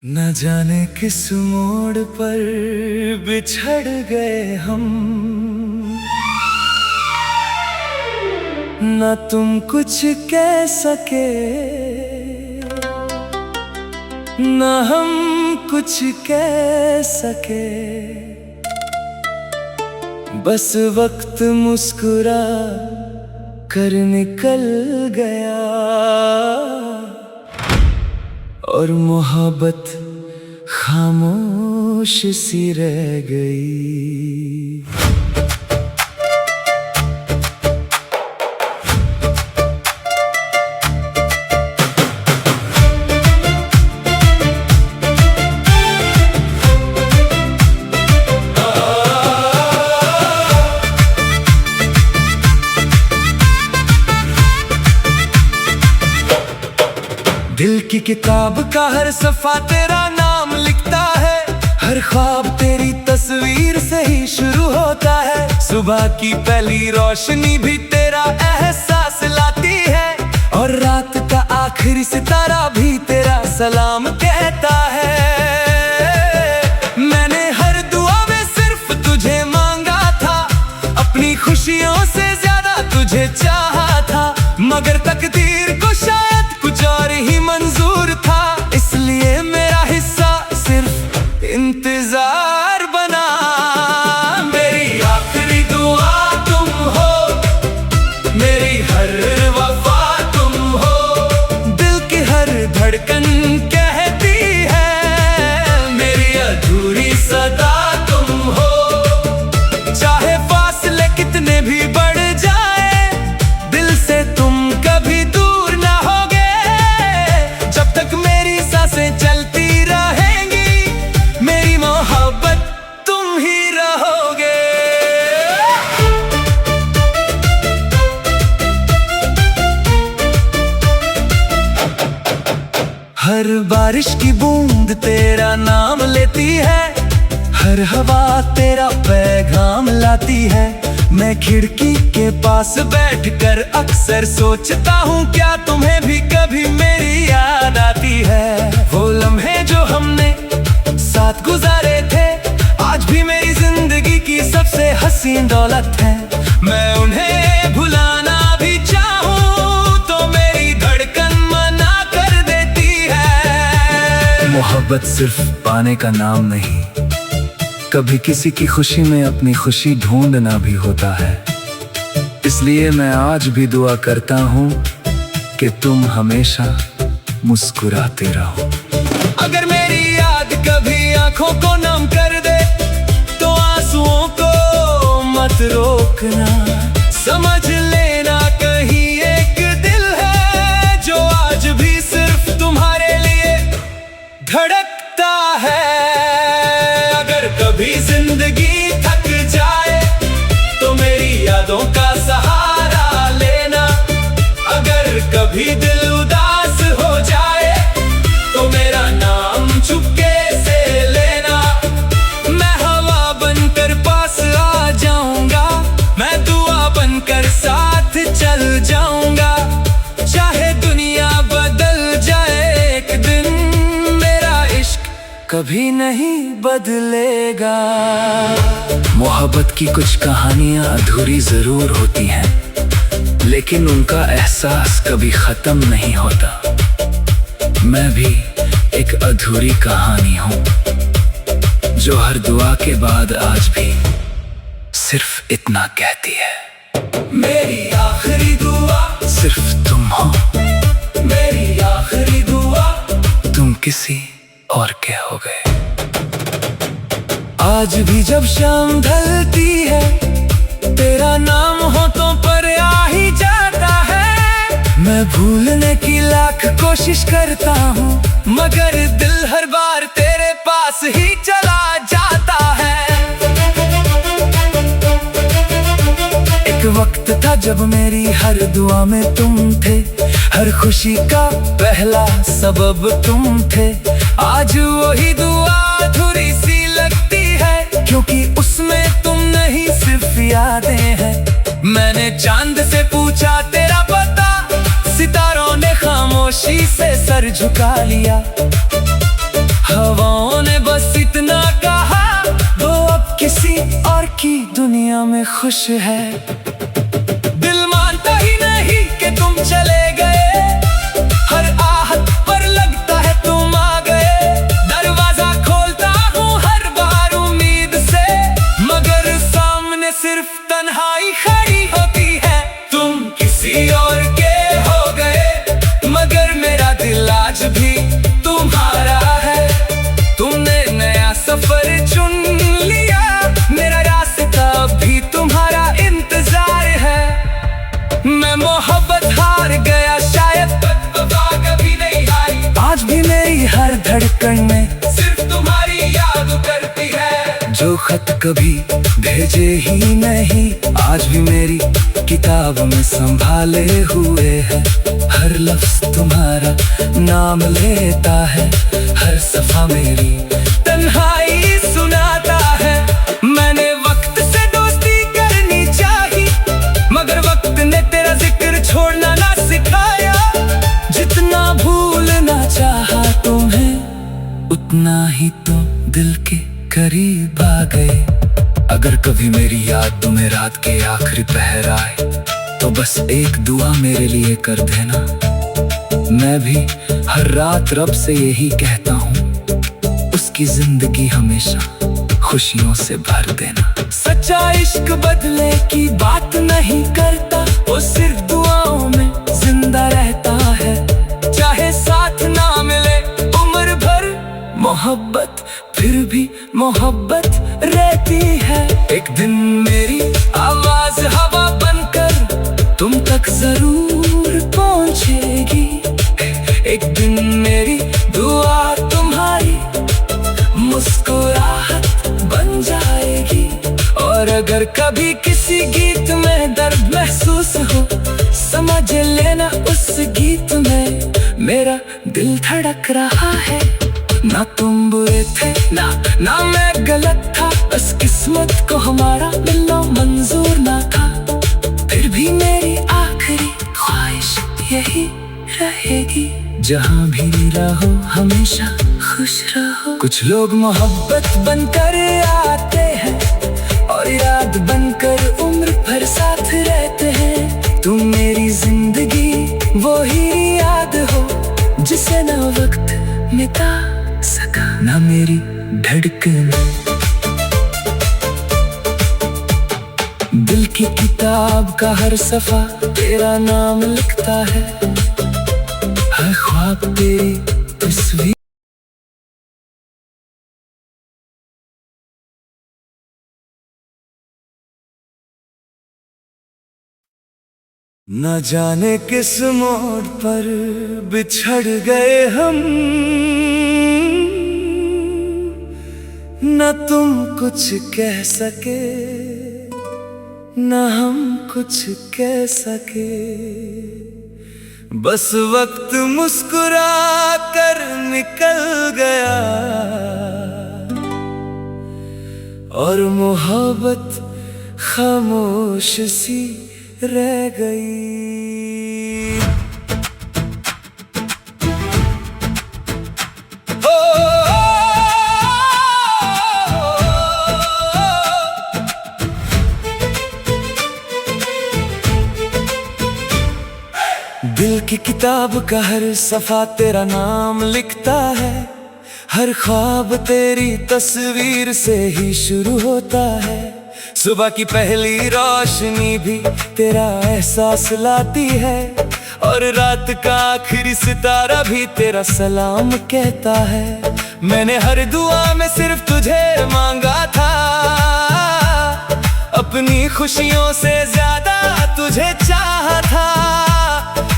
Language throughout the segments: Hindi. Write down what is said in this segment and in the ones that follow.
न जाने किस मोड़ पर बिछड़ गए हम, न तुम कुछ कह सके न हम कुछ कह सके। बस वक्त मुस्कुरा कर निकल गया और मोहब्बत खामोश सी रह गई। दिल की किताब का हर सफ़ा तेरा नाम लिखता है, हर ख्वाब तेरी तस्वीर से ही शुरू होता है। सुबह की पहली रोशनी भी तेरा एहसास लाती है और रात का आखिरी सितारा भी तेरा सलाम कहता है। मैंने हर दुआ में सिर्फ तुझे मांगा था, अपनी खुशियों से ज्यादा तुझे चाहा था, मगर तकदीर को शायद कुछ और ही मंजूर था। इसलिए मेरा हिस्सा सिर्फ इंतजार बना। मेरी आखिरी दुआ तुम हो, मेरी हर वफा तुम हो, दिल की हर धड़कन कहती है मेरी अधूरी सदा तुम हो। चाहे फासले कितने भी बढ़ जाए, दिल से तुम कभी दूर ना होगे। जब तक मेरी सांसें चलती रहेंगी, मेरी मोहब्बत तुम ही रहोगे। हर बारिश की बूंद तेरा नाम लेती है, हर हवा तेरा पैगाम लाती है। मैं खिड़की के पास बैठकर अक्सर सोचता हूँ, क्या तुम्हें भी कभी मेरी याद आती है। वो लम्हे जो हमने साथ गुजारे थे, आज भी मेरी जिंदगी की सबसे हसीन दौलत है। मैं उन्हें भुलाना भी चाहूँ तो मेरी धड़कन मना कर देती है। मोहब्बत सिर्फ पाने का नाम नहीं, कभी किसी की खुशी में अपनी खुशी ढूंढना भी होता है। इसलिए मैं आज भी दुआ करता हूँ कि तुम हमेशा मुस्कुराते रहो। अगर मेरी याद कभी आंखों को नम कर दे, तो आंसुओं को मत रोकना। समझ लेना कहीं एक दिल है जो आज भी सिर्फ तुम्हारे लिए धड़कता है। कभी जिंदगी थक जाए तो मेरी यादों का सहारा लेना। अगर कभी दिल उदास हो जाए तो मेरा नाम चुपके से लेना। मैं हवा बनकर पास आ जाऊंगा, मैं दुआ बनकर साथ चल जाऊंगा। चाहे दुनिया बदल जाए एक दिन, मेरा इश्क कभी नहीं बदलेगा। मोहब्बत की कुछ कहानियां अधूरी जरूर होती हैं, लेकिन उनका एहसास कभी खत्म नहीं होता। मैं भी एक अधूरी कहानी हूँ, जो हर दुआ के बाद आज भी सिर्फ इतना कहती है, मेरी आखिरी दुआ सिर्फ तुम हो। मेरी आखिरी दुआ तुम किसी और के हो गए। आज भी जब शाम ढलती है, तेरा नाम होठों पर आ ही जाता है। मैं भूलने की लाख कोशिश करता हूँ, मगर दिल हर बार तेरे पास ही चला जाता है। एक वक्त था जब मेरी हर दुआ में तुम थे, हर खुशी का पहला सबब तुम थे। आज वही दुआ अधूरी सी लगती है, क्योंकि उसमें तुम नहीं सिर्फ यादें हैं। मैंने चांद से पूछा तेरा पता, सितारों ने खामोशी से सर झुका लिया। दुनिया में खुश है। दिल मानता ही नहीं कि तुम चले गए, हर आहट पर लगता है तुम आ गए। दरवाजा खोलता हूँ हर बार उम्मीद से, मगर सामने सिर्फ तन्हाई खड़ी होती है। तुम किसी और के हो गए, मगर मेरा दिल आज भी तुम्हारा है। तुमने नया सफर चुन लिया, मेरा रास्ता भी तुम्हारा इंतजार है। मैं मोहब्बत हार गया शायद, वफा कभी नहीं हारी। आज भी मेरी हर धड़कन में सिर्फ तुम्हारी याद करती है। जो खत कभी भेजे ही नहीं, आज भी मेरी किताब में संभाले हुए है। हर लफ्ज तुम्हारा नाम लेता है, हर सफा मेरी तन्हाई सुनाता है। मैंने वक्त से दोस्ती करनी चाहिए, मगर वक्त ने तेरा जिक्र छोड़ना ना सिखाया। जितना भूलना चाहा तुम्हें, उतना ही तुम दिल के करीब आ गए। अगर कभी मेरी याद तुम्हें रात के आखिरी पहर आए, तो बस एक दुआ मेरे लिए कर देना। मैं भी हर रात रब से यही कहता हूँ, उसकी जिंदगी हमेशा खुशियों से भर देना। सच्चा इश्क बदले की बात नहीं करता, वो सिर्फ दुआओं में जिंदा रहता है। चाहे साथ ना मिले उम्र भर, मोहब्बत फिर भी मोहब्बत रहती है। एक दिन मेरी आवाज हवा बनकर तुम तक जरूर पहुंचेगी। एक दिन मेरी दुआ तुम्हारी मुस्कुराहट बन जाएगी। और अगर कभी किसी गीत में दर्द महसूस हो, समझ लेना उस गीत में मेरा दिल धड़क रहा है। ना तुम बुरे थे ना मैं गलत था, बस किस्मत को हमारा मिलना मंजूर ना था। फिर भी मेरी आखिरी ख्वाहिश यही रहेगी, जहाँ भी रहो हमेशा खुश रहो। कुछ लोग मोहब्बत बनकर आते हैं और याद बनकर उम्र भर साथ रहते हैं। तुम मेरी जिंदगी वो ही याद हो, जिसे ना वक्त मिटा सका ना मेरी धड़कन। दिल की किताब का हर सफा तेरा नाम लिखता है, हर ख्वाब तेरी तस्वीर। न जाने किस मोड़ पर बिछड़ गए हम, न तुम कुछ कह सके न हम कुछ कह सके। बस वक्त मुस्कुरा कर निकल गया और मोहब्बत खामोश सी रह गई। दिल की किताब का हर सफा तेरा नाम लिखता है, हर ख्वाब तेरी तस्वीर से ही शुरू होता है। सुबह की पहली रोशनी भी तेरा एहसास लाती है और रात का आखिरी सितारा भी तेरा सलाम कहता है। मैंने हर दुआ में सिर्फ तुझे मांगा था, अपनी खुशियों से ज्यादा तुझे चाहा था।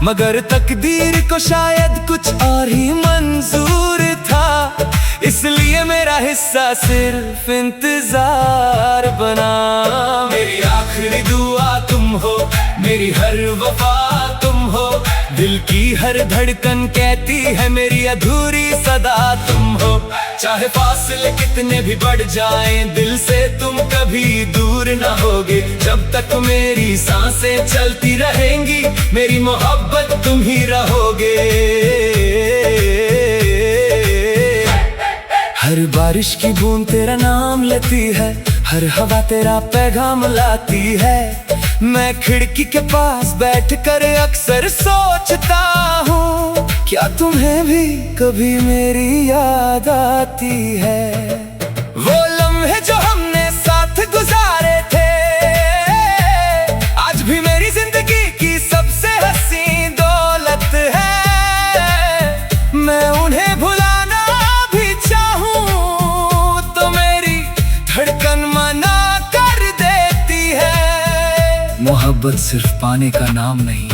मगर तकदीर को शायद कुछ और ही मंजूर था, इसलिए मेरा हिस्सा सिर्फ इंतजार बना। मेरी आखिरी दुआ तुम हो, मेरी हर वफा तुम हो, दिल की हर धड़कन कहती है मेरी अधूरी सदा तुम हो। चाहे फासले कितने भी बढ़ जाएं, दिल से तुम कभी दूर ना होगे। जब तक मेरी सांसें चलती रहेंगी, मेरी मोहब्बत तुम ही रहोगे। हर बारिश की बूंद तेरा नाम लेती है, हर हवा तेरा पैगाम लाती है। मैं खिड़की के पास बैठकर अक्सर सोचता हूँ, क्या तुम्हें भी कभी मेरी याद आती है? वो लम्हे जो हमने साथ गुजारे थे, आज भी मेरी जिंदगी की सबसे हसी दौलत है। मैं उन्हें भुलाना भी चाहूँ तो मेरी धड़कन मना कर देती है। मोहब्बत सिर्फ पाने का नाम नहीं,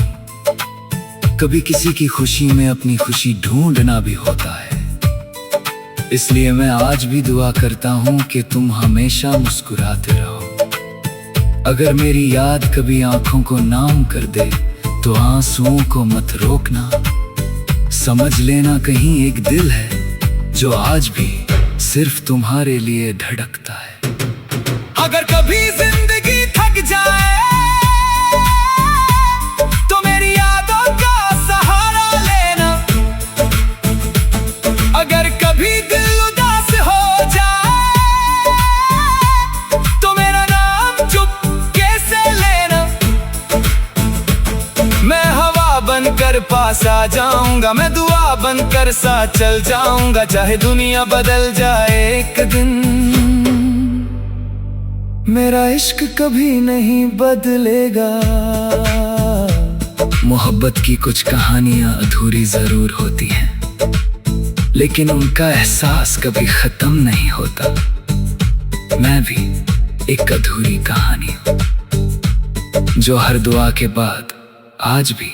कभी किसी की खुशी में अपनी खुशी ढूंढना भी होता है। इसलिए मैं आज भी दुआ करता हूँ कि तुम हमेशा मुस्कुराते रहो। अगर मेरी याद कभी आंखों को नाम कर दे तो आंसुओं को मत रोकना। समझ लेना कहीं एक दिल है जो आज भी सिर्फ तुम्हारे लिए धड़कता है। अगर कभी जिंदगी थक जाए तो मेरी यादों का सहारा लेना। अगर कभी दिल उदास हो जाए तो मेरा नाम चुपके से लेना। मैं हवा बनकर पास आ जाऊंगा, मैं दुआ बनकर साथ चल जाऊंगा, चाहे दुनिया बदल जाए एक दिन। मेरा इश्क कभी नहीं बदलेगा। मोहब्बत की कुछ कहानियां अधूरी जरूर होती हैं, लेकिन उनका एहसास कभी खत्म नहीं होता। मैं भी एक अधूरी कहानी हूं जो हर दुआ के बाद आज भी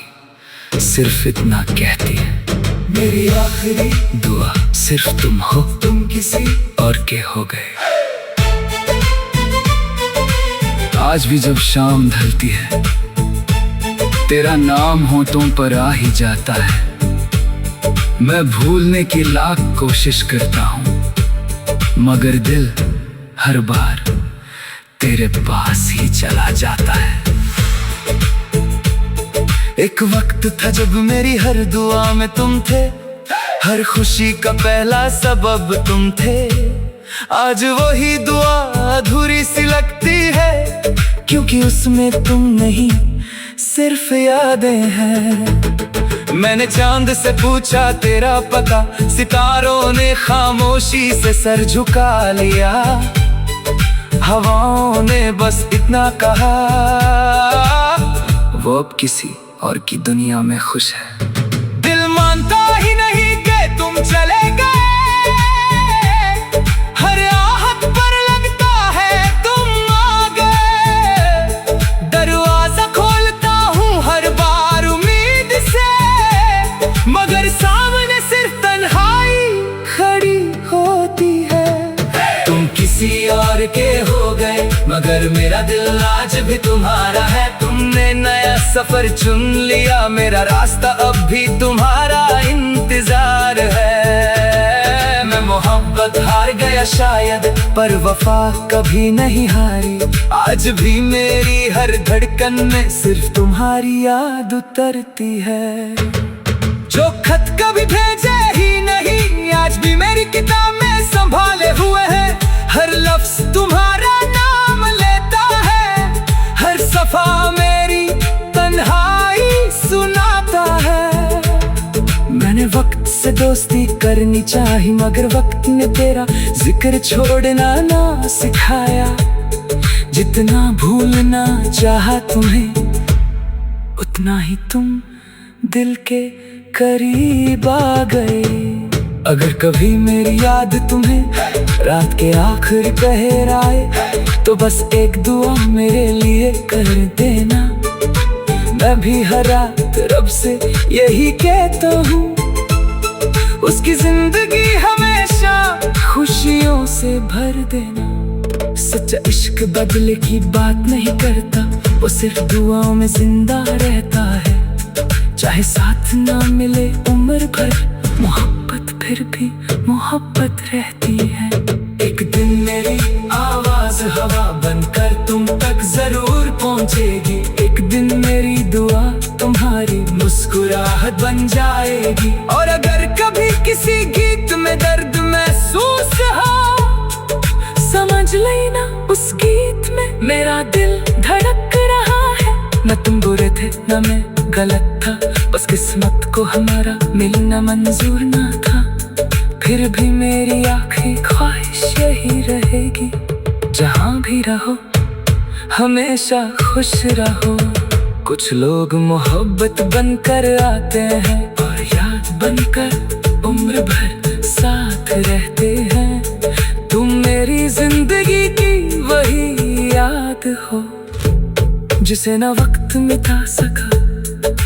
सिर्फ इतना कहती है, मेरी आखिरी दुआ सिर्फ तुम हो, तुम किसी और के हो गए। आज भी जब शाम ढलती है तेरा नाम होठों पर आ ही जाता है। मैं भूलने की लाख कोशिश करता हूँ, मगर दिल हर बार तेरे पास ही चला जाता है। एक वक्त था जब मेरी हर दुआ में तुम थे, हर खुशी का पहला सबब तुम थे। आज वही दुआ अधूरी सी लगती है, क्योंकि उसमें तुम नहीं सिर्फ यादें हैं। मैंने चांद से पूछा तेरा पता, सितारों ने खामोशी से सर झुका लिया। हवाओं ने बस इतना कहा, वो अब किसी और की दुनिया में खुश है। दिल मानता ही नहीं कि तुम चले गए, हर आहट पर लगता है तुम आ गए। दरवाजा खोलता हूँ हर बार उम्मीद से, मगर सामने सिर्फ तन्हाई खड़ी होती है। तुम किसी और के हो गए, मगर मेरा दिल आज भी तुम्हारा है। तुमने नया सफर चुन लिया, मेरा रास्ता अब भी तुम्हारा इंतजार है। मैं मोहब्बत हार गया शायद, पर वफा कभी नहीं हारी। आज भी मेरी हर धड़कन में सिर्फ तुम्हारी याद उतरती है। जो खत कभी भेजे ही नहीं, आज भी मेरी किताब में संभाले हुए है। हर लफ्ज तुम्हारा नाम लेता है, हर सफा मेरी तन्हाई सुनाता है। मैंने वक्त से दोस्ती करनी चाही, मगर वक्त ने तेरा जिक्र छोड़ना ना सिखाया। जितना भूलना चाहा तुम्हें, उतना ही तुम दिल के करीब आ गए। अगर कभी मेरी याद तुम्हें रात के आखिरी पहर आए, तो बस एक दुआ मेरे लिए कर देना। मैं भी हर रात रब से यही कहता हूँ, उसकी जिंदगी हमेशा खुशियों से भर देना। सच्चा इश्क बदले की बात नहीं करता, वो सिर्फ दुआओं में जिंदा रहता है। चाहे साथ ना मिले उम्र भर, मोहब्बत फिर भी मोहब्बत रहती है। एक दिन मेरी आवाज हवा बनकर तुम तक जरूर पहुंचेगी। एक दिन मेरी दुआ तुम्हारी मुस्कुराहट बन जाएगी। और अगर कभी किसी गीत में दर्द महसूस हो, समझ लेना उस मेरा दिल धड़क रहा है, न तुम बुरे थे न मैं गलत था, बस किस्मत को हमारा मिलना मंजूर ना था। फिर भी मेरी आखिरी ख्वाहिश यही रहेगी, जहाँ भी रहो हमेशा खुश रहो। कुछ लोग मोहब्बत बनकर आते हैं और याद बनकर उम्र भर साथ रहते हैं। तुम मेरी जिंदगी की वही याद हो, जिसे न वक्त मिटा सका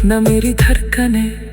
न मेरी धड़कनें